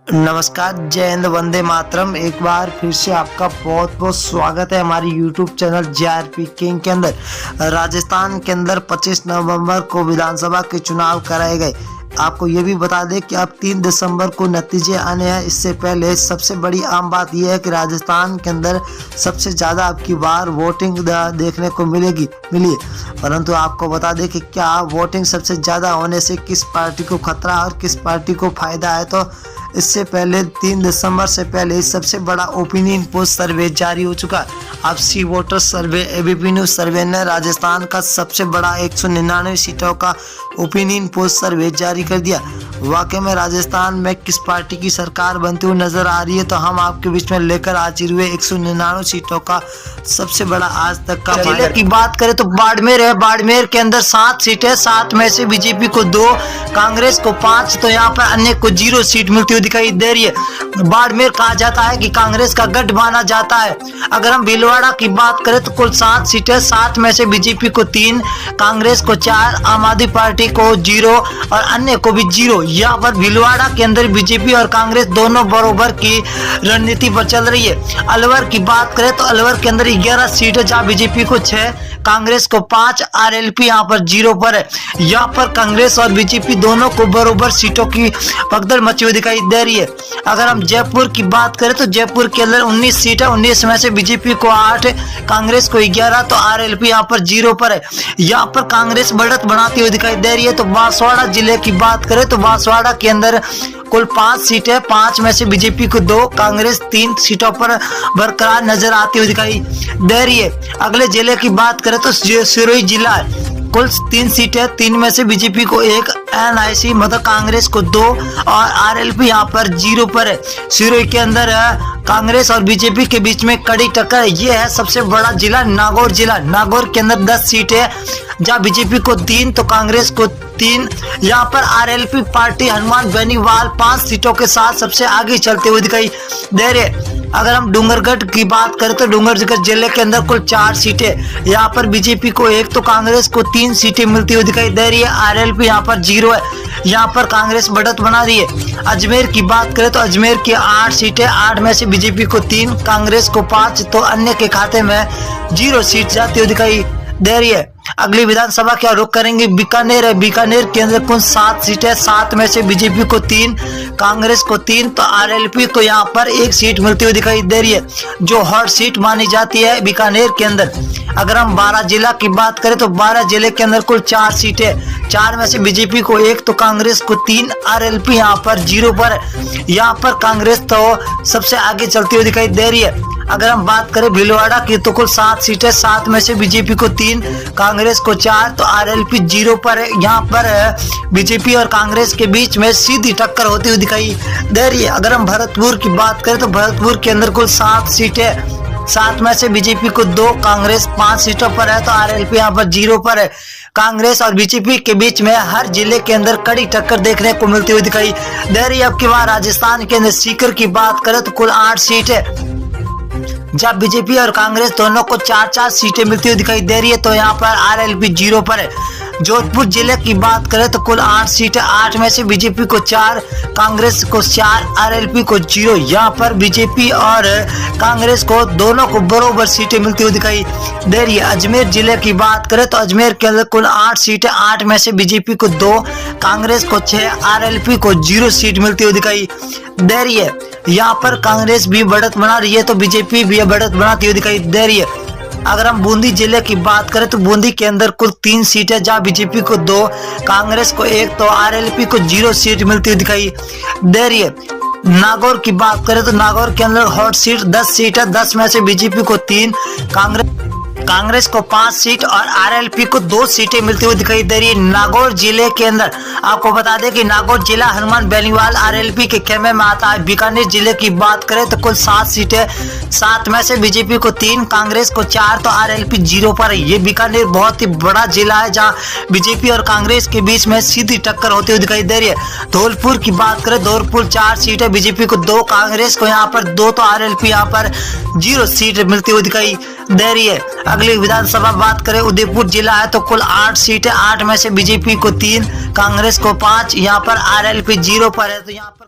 नमस्कार, जय हिंद, वंदे मातरम। एक बार फिर से आपका बहुत बहुत स्वागत है हमारे YouTube चैनल JRP किंग के अंदर। राजस्थान के अंदर 25 नवंबर को विधानसभा के चुनाव कराए गए। आपको ये भी बता दें कि अब 3 दिसंबर को नतीजे आने हैं। इससे पहले सबसे बड़ी आम बात यह है कि राजस्थान के अंदर सबसे ज़्यादा अब की बार वोटिंग देखने को मिली है। परंतु आपको बता दें कि क्या वोटिंग सबसे ज़्यादा होने से किस पार्टी को खतरा और किस पार्टी को फायदा है। तो इससे पहले 3 दिसंबर से पहले सबसे बड़ा ओपिनियन पोल सर्वे जारी हो चुका है। अब सी वोटर सर्वे ABP न्यूज सर्वे ने राजस्थान का सबसे बड़ा 199 सीटों का ओपिनियन पोल सर्वे जारी कर दिया। वाकई में राजस्थान में किस पार्टी की सरकार बनती हुई नजर आ रही है, तो हम आपके बीच में लेकर हाजिर हुए 199 सीटों का सबसे बड़ा आज तक का जिले की बात करें तो बाड़मेर है। बाड़मेर के अंदर 7 सीटें, 7 में से बीजेपी को 2, कांग्रेस को 5, तो यहाँ पर अन्य को 0 सीट मिलती हुई दिखाई दे रही है। बाड़मेर कहा जाता है कि कांग्रेस का गढ़ माना जाता है। अगर हम भीलवाड़ा की बात करें तो कुल 7 सीटें, 7 में से बीजेपी को 3, कांग्रेस को 4, आम आदमी पार्टी को 0 और अन्य को भी 0। यहाँ पर भीलवाड़ा के अंदर बीजेपी और कांग्रेस दोनों बराबर की रणनीति पर चल रही है। अलवर की बात करें तो अलवर के अंदर 11 सीटें, जहाँ बीजेपी को 6, कांग्रेस को 5, RLP यहाँ पर 0 पर है। यहाँ पर कांग्रेस और बीजेपी दोनों को बराबर सीटों की भगदड़ मची हुई दिखाई दे रही है। अगर हम जयपुर की बात करें तो जयपुर के अंदर 19 सीटें, 19 में से बीजेपी को 8, कांग्रेस को 11, तो RLP यहाँ पर 0 पर है। यहाँ पर कांग्रेस बढ़त बनाती हुई दिखाई दे रही है। तो बांसवाड़ा जिले की बात करें तो बांसवाड़ा के अंदर कुल 5 सीटें, 5 में से बीजेपी को 2, कांग्रेस 3 सीटों पर बरकरार नजर आती हुई दिखाई दे रही है। अगले जिले की बात करें तो सिरोही जिला है। कुल 3 सीटें, 3 में से बीजेपी को 1, NIC मतलब कांग्रेस को 2 और RLP यहाँ पर 0 पर है। सिरोही के अंदर कांग्रेस और बीजेपी के बीच में कड़ी टक्कर है। ये है सबसे बड़ा जिला नागौर जिला। नागौर के अंदर 10 सीटें, जहाँ बीजेपी को 3 तो कांग्रेस को 3। यहाँ पर RLP पार्टी हनुमान बेनीवाल 5 सीटों के साथ सबसे आगे चलते हुए दिखाई दे रहे। अगर हम डूंगरगढ़ की बात करें तो डूंगरगढ़ जिले के अंदर कुल 4 सीटें, यहाँ पर बीजेपी को 1 तो कांग्रेस को 3 सीटें मिलती हुई दिखाई दे रही है। RLP यहाँ पर 0 है। यहाँ पर कांग्रेस बढ़त बना रही है। अजमेर की बात करें तो अजमेर की 8 सीटें, 8 में से बीजेपी को 3, कांग्रेस को 5, तो अन्य के खाते में 0 सीट जाती हुई दिखाई दे रही है। अगली विधानसभा क्या रुख करेंगे, बीकानेर है। बीकानेर के अंदर कुल 7 सीटें, 7 में से बीजेपी को 3, कांग्रेस को 3, तो RLP को यहाँ पर 1 सीट मिलती हुई दिखाई दे रही है, जो हॉट सीट मानी जाती है बीकानेर के अंदर। अगर हम 12 जिला की बात करें तो 12 जिले के अंदर कुल 4 सीटें, 4 में से बीजेपी को 1 तो कांग्रेस को 3, RLP यहाँ पर 0 पर। यहाँ पर कांग्रेस तो सबसे आगे चलती हुई दिखाई दे रही है। अगर हम बात करें भीलवाड़ा की तो कुल 7 सीटें, 7 में से बीजेपी को 3, कांग्रेस को 4, तो RLP 0 पर है। यहाँ पर बीजेपी और कांग्रेस के बीच में सीधी टक्कर होती हुई दिखाई दे रही है। अगर हम भरतपुर की बात करें तो भरतपुर के अंदर कुल 7 सीटें, 7 में से बीजेपी को 2, कांग्रेस 5 सीटों पर है, तो RLP यहाँ पर 0 पर है। कांग्रेस और बीजेपी के बीच में हर जिले के अंदर कड़ी टक्कर देखने को मिलती हुई दिखाई दे रही है। अब की बार राजस्थान के अंदर सीकर की बात करें तो कुल 8 सीटें, जब बीजेपी और कांग्रेस दोनों को 4-4 सीटें मिलती हुई दिखाई दे रही है, तो यहाँ पर RLP 0 पर है। जोधपुर जिले की बात करें तो कुल 8 सीटें, 8 में से बीजेपी को 4, कांग्रेस को 4, RLP को 0। यहाँ पर बीजेपी और कांग्रेस को दोनों को बराबर सीटें मिलती हुई दिखाई दे रही है। अजमेर जिले की बात करें तो अजमेर के अंदर कुल 8 सीटें, 8 में से बीजेपी को 2, कांग्रेस को 6, RLP को 0 सीट मिलती हुई दिखाई दे रही है। यहाँ पर कांग्रेस भी बढ़त बना रही है तो बीजेपी भी बढ़त बनाती हुई दिखाई दे रही है। अगर हम बूंदी जिले की बात करें तो बूंदी के अंदर कुल 3 सीटें, जहाँ बीजेपी को 2, कांग्रेस को 1, तो RLP को 0 सीट मिलती हुई दिखाई दे रही है। नागौर की बात करें तो नागौर के अंदर हॉट सीट 10 सीट है, 10 में से बीजेपी को 3, कांग्रेस को 5 सीट और RLP को 2 सीटें मिलती हुई दिखाई दे रही है। नागौर जिले के अंदर आपको बता दें कि नागौर जिला हनुमान बेनीवाल RLP के खेमे में आता है। बीकानेर जिले की बात करें तो कुल 7 सीटें, 7 में से बीजेपी को 3, कांग्रेस को 4, तो RLP 0 पर है। ये बीकानेर बहुत ही बड़ा जिला है, जहाँ बीजेपी और कांग्रेस के बीच में सीधी टक्कर होती हुई दिखाई दे रही है। धौलपुर की बात करें, धौलपुर 4 सीटें, बीजेपी को 2, कांग्रेस को यहाँ पर 2, तो RLP यहाँ पर 0 सीट मिलती हुई दिखाई दे रही है। अगली विधानसभा बात करें उदयपुर जिला है तो कुल 8 सीटें, 8 में से बीजेपी को 3, कांग्रेस को 5, यहाँ पर RLP 0 पर है। तो यहाँ पर